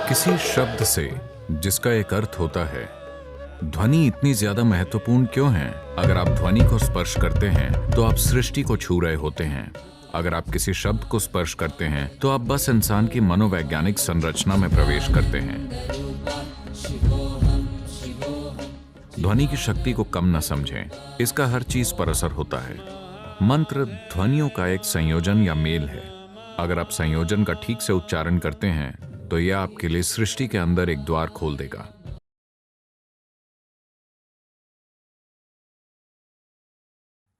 किसी शब्द से जिसका एक अर्थ होता है, ध्वनि इतनी ज्यादा महत्वपूर्ण क्यों है? अगर आप ध्वनि को स्पर्श करते हैं तो आप सृष्टि को छू रहे होते हैं। अगर आप किसी शब्द को स्पर्श करते हैं तो आप बस इंसान की मनोवैज्ञानिक संरचना में प्रवेश करते हैं। ध्वनि की शक्ति को कम न समझें, इसका हर चीज पर असर होता है। मंत्र ध्वनियों का एक संयोजन या मेल है। अगर आप संयोजन का ठीक से उच्चारण करते हैं तो यह आपके लिए सृष्टि के अंदर एक द्वार खोल देगा।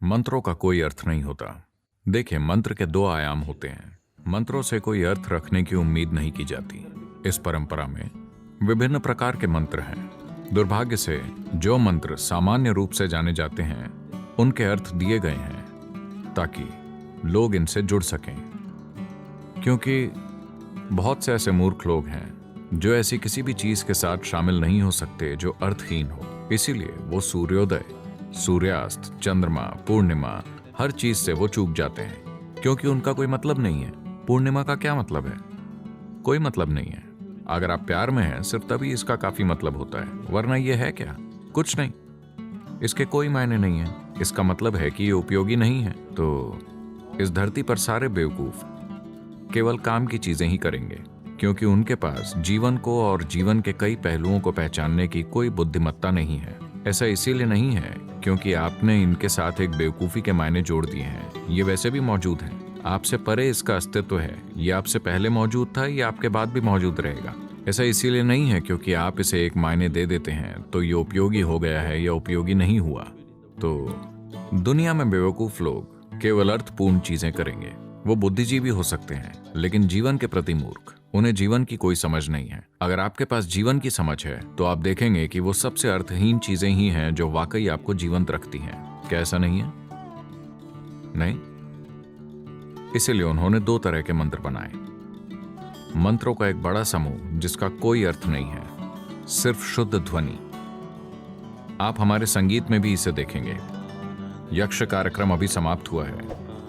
मंत्रों का कोई अर्थ नहीं होता। देखिए, मंत्र के दो आयाम होते हैं। मंत्रों से कोई अर्थ रखने की उम्मीद नहीं की जाती। इस परंपरा में विभिन्न प्रकार के मंत्र हैं। दुर्भाग्य से जो मंत्र सामान्य रूप से जाने जाते हैं उनके अर्थ दिए गए हैं ताकि लोग इनसे जुड़ सकें, क्योंकि बहुत से ऐसे मूर्ख लोग हैं जो ऐसी किसी भी चीज के साथ शामिल नहीं हो सकते जो अर्थहीन हो। इसीलिए वो सूर्योदय, सूर्यास्त, चंद्रमा, पूर्णिमा, हर चीज से वो चूक जाते हैं, क्योंकि उनका कोई मतलब नहीं है। पूर्णिमा का क्या मतलब है? कोई मतलब नहीं है। अगर आप प्यार में हैं सिर्फ तभी इसका काफी मतलब होता है, वरना ये है क्या? कुछ नहीं। इसके कोई मायने नहीं है। इसका मतलब है कि ये उपयोगी नहीं है। तो इस धरती पर सारे बेवकूफ केवल काम की चीजें ही करेंगे, क्योंकि उनके पास जीवन को और जीवन के कई पहलुओं को पहचानने की कोई बुद्धिमत्ता नहीं है। ऐसा इसीलिए नहीं है क्योंकि आपने इनके साथ एक बेवकूफी के मायने जोड़ दिए हैं। ये वैसे भी मौजूद हैं। आपसे परे इसका अस्तित्व है। ये आपसे पहले मौजूद था, ये आपके बाद भी मौजूद रहेगा। ऐसा इसीलिए नहीं है क्योंकि आप इसे एक मायने दे देते हैं तो ये उपयोगी हो गया है या उपयोगी नहीं हुआ। तो दुनिया में बेवकूफ लोग केवल अर्थपूर्ण चीजें करेंगे। वो बुद्धिजीवी हो सकते हैं लेकिन जीवन के प्रति मूर्ख। उन्हें जीवन की कोई समझ नहीं है। अगर आपके पास जीवन की समझ है तो आप देखेंगे कि वो सबसे अर्थहीन चीजें ही हैं जो वाकई आपको जीवंत रखती हैं। क्या ऐसा नहीं है? नहीं। इसीलिए उन्होंने दो तरह के मंत्र बनाए। मंत्रों का एक बड़ा समूह जिसका कोई अर्थ नहीं है, सिर्फ शुद्ध ध्वनि। आप हमारे संगीत में भी इसे देखेंगे। यक्ष कार्यक्रम अभी समाप्त हुआ है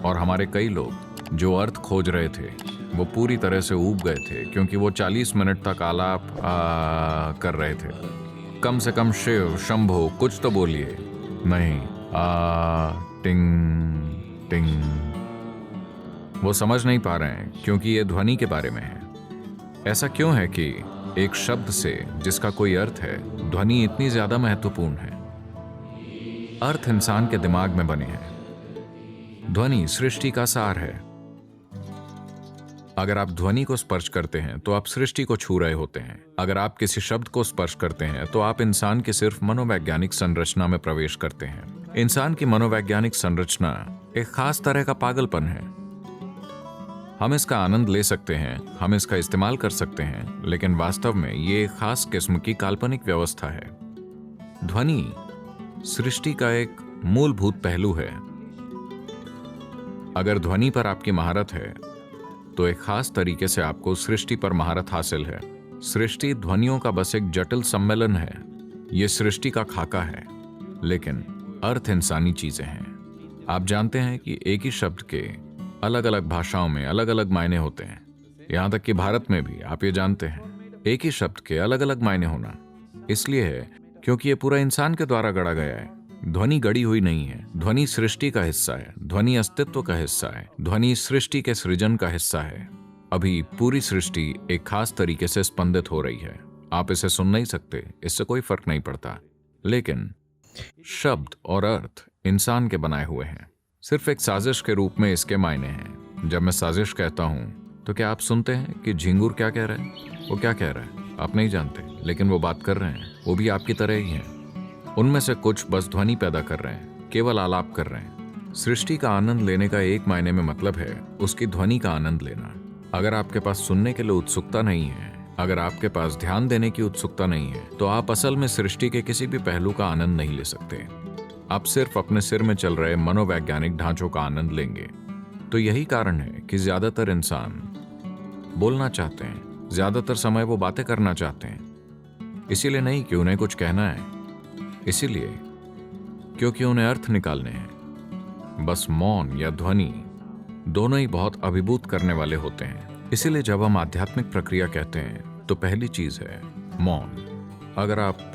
और हमारे कई लोग जो अर्थ खोज रहे थे वो पूरी तरह से ऊब गए थे, क्योंकि वो 40 मिनट तक आलाप कर रहे थे। कम से कम शिव, शंभो, कुछ तो बोलिए। नहीं, टिंग टिंग। वो समझ नहीं पा रहे हैं क्योंकि ये ध्वनि के बारे में है। ऐसा क्यों है कि एक शब्द से जिसका कोई अर्थ है, ध्वनि इतनी ज्यादा महत्वपूर्ण है? अर्थ इंसान के दिमाग में बने हैं। ध्वनि सृष्टि का सार है। अगर आप ध्वनि को स्पर्श करते हैं तो आप सृष्टि को छू रहे होते हैं। अगर आप किसी शब्द को स्पर्श करते हैं तो आप इंसान की सिर्फ मनोवैज्ञानिक संरचना में प्रवेश करते हैं। इंसान की मनोवैज्ञानिक संरचना एक खास तरह का पागलपन है। हम इसका आनंद ले सकते हैं, हम इसका इस्तेमाल कर सकते हैं, लेकिन वास्तव में ये एक खास किस्म की काल्पनिक व्यवस्था है। ध्वनि सृष्टि का एक मूलभूत पहलू है। अगर ध्वनि पर आपकी महारत है तो एक खास तरीके से आपको सृष्टि पर महारत हासिल है। सृष्टि ध्वनियों का बस एक जटिल सम्मेलन है। यह सृष्टि का खाका है, लेकिन अर्थ इंसानी चीजें हैं। आप जानते हैं कि एक ही शब्द के अलग अलग भाषाओं में अलग अलग मायने होते हैं। यहां तक कि भारत में भी आप ये जानते हैं, एक ही शब्द के अलग अलग मायने होना इसलिए है क्योंकि यह पूरा इंसान के द्वारा गढ़ा गया है। ध्वनि गढ़ी हुई नहीं है। ध्वनि सृष्टि का हिस्सा है। ध्वनि अस्तित्व का हिस्सा है। ध्वनि सृष्टि के सृजन का हिस्सा है। अभी पूरी सृष्टि एक खास तरीके से स्पंदित हो रही है। आप इसे सुन नहीं सकते, इससे कोई फर्क नहीं पड़ता, लेकिन शब्द और अर्थ इंसान के बनाए हुए हैं। सिर्फ एक साजिश के रूप में इसके मायने हैं। जब मैं साजिश कहता हूं तो क्या आप सुनते हैं कि झिंगुर क्या कह रहा है? वो क्या कह रहा है आप नहीं जानते, लेकिन वो बात कर रहे हैं। वो भी आपकी तरह ही हैं। उनमें से कुछ बस ध्वनि पैदा कर रहे हैं, केवल आलाप कर रहे हैं। सृष्टि का आनंद लेने का एक मायने में मतलब है उसकी ध्वनि का आनंद लेना। अगर आपके पास सुनने के लिए उत्सुकता नहीं है, अगर आपके पास ध्यान देने की उत्सुकता नहीं है, तो आप असल में सृष्टि के किसी भी पहलू का आनंद नहीं ले सकते। आप सिर्फ अपने सिर में चल रहे मनोवैज्ञानिक ढांचों का आनंद लेंगे। तो यही कारण है कि ज्यादातर इंसान बोलना चाहते हैं, ज्यादातर समय वो बातें करना चाहते हैं। इसीलिए नहीं कि उन्हें कुछ कहना है, इसीलिए क्योंकि उन्हें अर्थ निकालने हैं। बस मौन या ध्वनि दोनों ही बहुत अभिभूत करने वाले होते हैं। इसीलिए जब हम आध्यात्मिक प्रक्रिया कहते हैं तो पहली चीज है मौन। अगर आप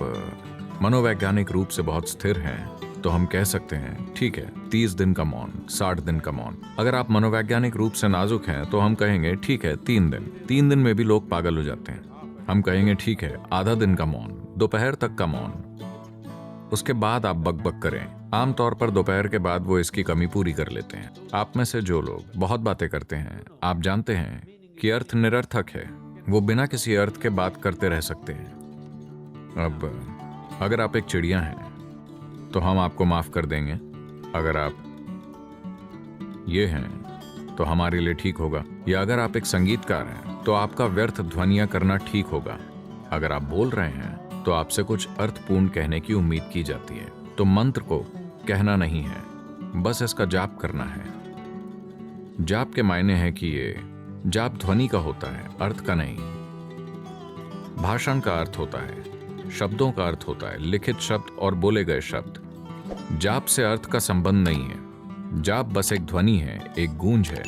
मनोवैज्ञानिक रूप से बहुत स्थिर हैं तो हम कह सकते हैं ठीक है 30 दिन का मौन, 60 दिन का मौन। अगर आप मनोवैज्ञानिक रूप से नाजुक हैं तो हम कहेंगे ठीक है 3 दिन। 3 दिन में भी लोग पागल हो जाते हैं। हम कहेंगे ठीक है आधा दिन का मौन, दोपहर तक का मौन। उसके बाद आप बकबक करें। आमतौर पर दोपहर के बाद वो इसकी कमी पूरी कर लेते हैं। आप में से जो लोग बहुत बातें करते हैं, आप जानते हैं कि अर्थ निरर्थक है। वो बिना किसी अर्थ के बात करते रह सकते हैं। अब अगर आप एक चिड़िया हैं तो हम आपको माफ कर देंगे। अगर आप ये हैं तो हमारे लिए ठीक होगा। या अगर आप एक संगीतकार हैं तो आपका व्यर्थ ध्वनियां करना ठीक होगा। अगर आप बोल रहे हैं तो आपसे कुछ अर्थपूर्ण कहने की उम्मीद की जाती है। तो मंत्र को कहना नहीं है, बस इसका जाप करना है। जाप के मायने है कि ये जाप ध्वनि का होता है, अर्थ का नहीं। भाषण का अर्थ होता है, शब्दों का अर्थ होता है, लिखित शब्द और बोले गए शब्द। जाप से अर्थ का संबंध नहीं है। जाप बस एक ध्वनि है, एक गूंज है।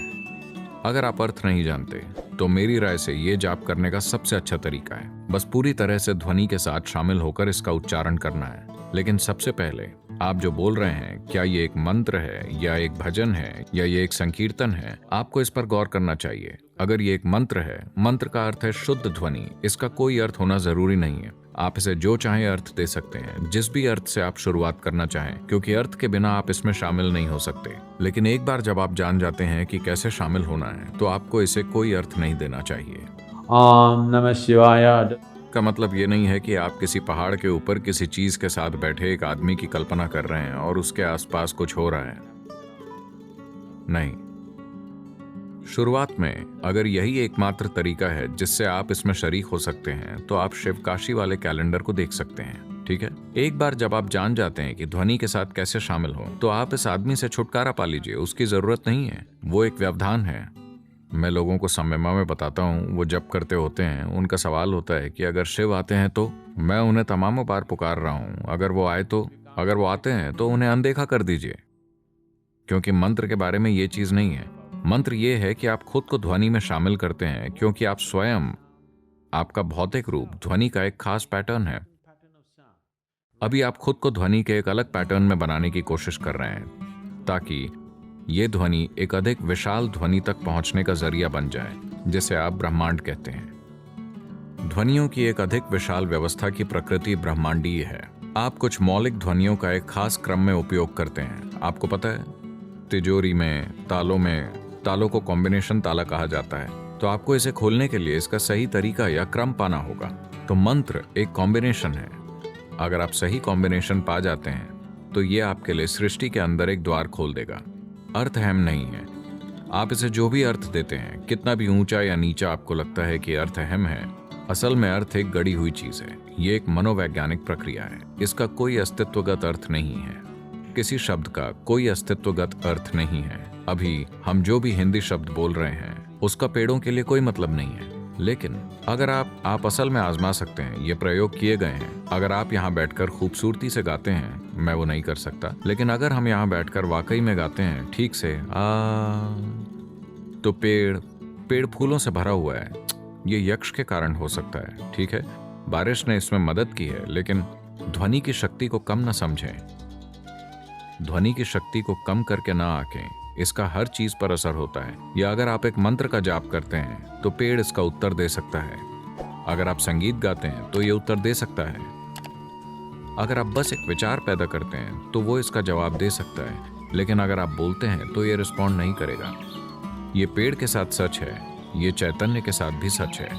अगर आप अर्थ नहीं जानते तो मेरी राय से ये जाप करने का सबसे अच्छा तरीका है बस पूरी तरह से ध्वनि के साथ शामिल होकर इसका उच्चारण करना है। लेकिन सबसे पहले आप जो बोल रहे हैं, क्या ये एक मंत्र है या एक भजन है या ये एक संकीर्तन है, आपको इस पर गौर करना चाहिए। अगर ये एक मंत्र है, मंत्र का अर्थ है शुद्ध ध्वनि। इसका कोई अर्थ होना जरूरी नहीं है। आप इसे जो चाहें अर्थ दे सकते हैं, जिस भी अर्थ से आप शुरुआत करना चाहें, क्योंकि अर्थ के बिना आप इसमें शामिल नहीं हो सकते। लेकिन एक बार जब आप जान जाते हैं कि कैसे शामिल होना है तो आपको इसे कोई अर्थ नहीं देना चाहिए। ओम नमः शिवाय का मतलब ये नहीं है कि आप किसी पहाड़ के ऊपर किसी चीज के साथ बैठे एक आदमी की कल्पना कर रहे हैं और उसके आसपास कुछ हो रहा है। नहीं, शुरुआत में अगर यही एकमात्र तरीका है जिससे आप इसमें शरीक हो सकते हैं तो आप शिवकाशी वाले कैलेंडर को देख सकते हैं। ठीक है, एक बार जब आप जान जाते हैं कि ध्वनि के साथ कैसे शामिल हो तो आप इस आदमी से छुटकारा पा लीजिए। उसकी जरूरत नहीं है, वो एक व्यवधान है। मैं लोगों को सम्यमा में बताता हूँ, वो जब करते होते हैं उनका सवाल होता है कि अगर शिव आते हैं तो मैं उन्हें तमामों बार पुकार रहा हूँ, अगर वो आते हैं तो उन्हें अनदेखा कर दीजिए। क्योंकि मंत्र के बारे में ये चीज नहीं है। मंत्र ये है कि आप खुद को ध्वनि में शामिल करते हैं, क्योंकि आप स्वयं, आपका भौतिक रूप ध्वनि का एक खास पैटर्न है। अभी आप खुद को ध्वनि के एक अलग पैटर्न में बनाने की कोशिश कर रहे हैं ताकि ये ध्वनि एक अधिक विशाल ध्वनि तक पहुंचने का जरिया बन जाए, जिसे आप ब्रह्मांड कहते हैं। ध्वनियों की एक अधिक विशाल व्यवस्था की प्रकृति ब्रह्मांडीय है। आप कुछ मौलिक ध्वनियों का एक खास क्रम में उपयोग करते हैं। आपको पता है, तिजोरी में तालों को कॉम्बिनेशन ताला कहा जाता है। तो आपको इसे खोलने के लिए इसका सही तरीका या क्रम पाना होगा। तो मंत्र एक कॉम्बिनेशन है। अगर आप सही कॉम्बिनेशन पा जाते हैं तो ये आपके लिए सृष्टि के अंदर एक द्वार खोल देगा। अर्थ अहम नहीं है। आप इसे जो भी अर्थ देते हैं, कितना भी ऊंचा या नीचा आपको लगता है कि अर्थ अहम है, असल में अर्थ एक गढ़ी हुई चीज है। ये एक मनोवैज्ञानिक प्रक्रिया है। इसका कोई अस्तित्वगत अर्थ नहीं है। किसी शब्द का कोई अस्तित्वगत अर्थ नहीं है। अभी हम जो भी हिंदी शब्द बोल रहे हैं उसका पेड़ों के लिए कोई मतलब नहीं है। लेकिन अगर आप असल में आजमा सकते हैं, ये प्रयोग किए गए हैं। अगर आप यहाँ बैठकर खूबसूरती से गाते हैं, मैं वो नहीं कर सकता, लेकिन अगर हम यहाँ बैठकर वाकई में गाते हैं ठीक से तो पेड़ फूलों से भरा हुआ है। ये यक्ष के कारण हो सकता है, ठीक है, बारिश ने इसमें मदद की है, लेकिन ध्वनि की शक्ति को कम न समझें। ध्वनि की शक्ति को कम करके ना आंकें। इसका हर चीज पर असर होता है। या अगर आप एक मंत्र का जाप करते हैं तो पेड़ इसका उत्तर दे सकता है। अगर आप संगीत गाते हैं तो ये उत्तर दे सकता है। अगर आप बस एक विचार पैदा करते हैं तो वो इसका जवाब दे सकता है। लेकिन अगर आप बोलते हैं तो ये रिस्पॉन्ड नहीं करेगा। ये पेड़ के साथ सच है, ये चैतन्य के साथ भी सच है।